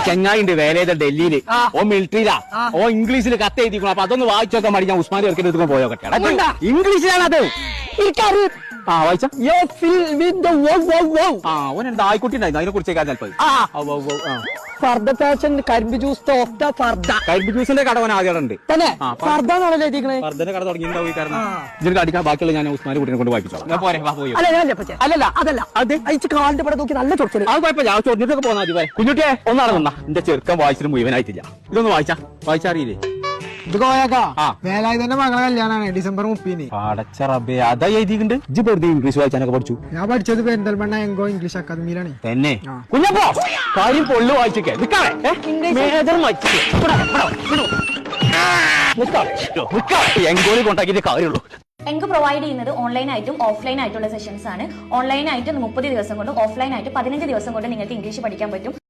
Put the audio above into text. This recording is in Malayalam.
ചെങ്ങായിണ്ട് വേലയുടെ ഡൽഹിയില് ഓ മിലിറ്ററിയിലാ ഓ ഇംഗ്ലീഷിൽ കത്ത് എഴുതിക്കണം. അപ്പൊ അതൊന്ന് വായിച്ചൊക്കെ മതി. ഞാൻ ഉസ്മാൻ ചെറുക്കിട്ട് പോയോട്ടെ. ഇംഗ്ലീഷിലാണത്. ആ വായിച്ച ഓനെന്താ ആയിക്കുട്ടി ഉണ്ടായിരുന്നു. അതിനെ കുറിച്ച് ഫർദ ഫാഷൻ കരിമ്പ് ജ്യൂസ് കരിമ്പ് ജ്യൂസിന്റെ കട ഓൻ ആദ്യം ഉണ്ട് തന്നെ. ഫർദാണല്ലോ എഴുതിക്കണേ. ഫർദന്റെ കട തുടങ്ങിയിട്ടുണ്ടാവും. കാരണം ഇതിന് അടിക്കാൻ ബാക്കിയുള്ള ഞാൻ ഉസ്മാൻ കുട്ടിനെ കൊണ്ട് വായിപ്പിച്ചോളാം. പോരെ പോയി. അല്ലല്ല അതല്ല അത് അയച്ച് കാലിന്റെ പടം നോക്കി നല്ല ചൊറിച്ചല്. അത് കുഴപ്പമില്ല. ആ ചൊറിഞ്ഞിട്ടൊക്കെ പോന്നാ മതി. കുഞ്ഞുട്ടിയെ ഒന്നാണ് നിന്നാ. എന്റെ ചെറുക്കൻ വായിച്ചിട്ട് മുഴുവനായിട്ടില്ല. ഇതൊന്ന് വായിച്ചറിയില്ലേ? ഇത് കോയാക്കാ വേലായുധന്റെ മകളെ കല്യാണാണ് ഡിസംബർ 30. അടച്ച റബ്ബേ, അതാ എഴുതിയിട്ടുണ്ട്. ഇജ്ജ് വെറുതെ ഇംഗ്ലീഷ് വായിച്ചാനൊക്കെ പഠിച്ചു. ഞാൻ പഠിച്ചത് പെരിന്തൽമണ്ണ എങ്കോ ഇംഗ്ലീഷ് അക്കാദമിയിലാണ്. തന്നെ കുഞ്ഞപ്പോ കാര്യം പൊള്ളു വായിച്ചേ എങ്കോലി കൊണ്ടാക്കിയിട്ട് കാര്യമുള്ളൂ. എങ്ക് പ്രൊവൈഡ് ചെയ്യുന്നത് ഓൺലൈനായിട്ടും ഓഫ്ലൈൻ ആയിട്ടുള്ള സെഷൻസ് ആണ്. ഓൺലൈനായിട്ട് 30 ദിവസം കൊണ്ടും ഓഫ്ലൈൻ ആയിട്ട് 15 ദിവസം കൊണ്ട് നിങ്ങൾക്ക് ഇംഗ്ലീഷ് പഠിക്കാൻ പറ്റും.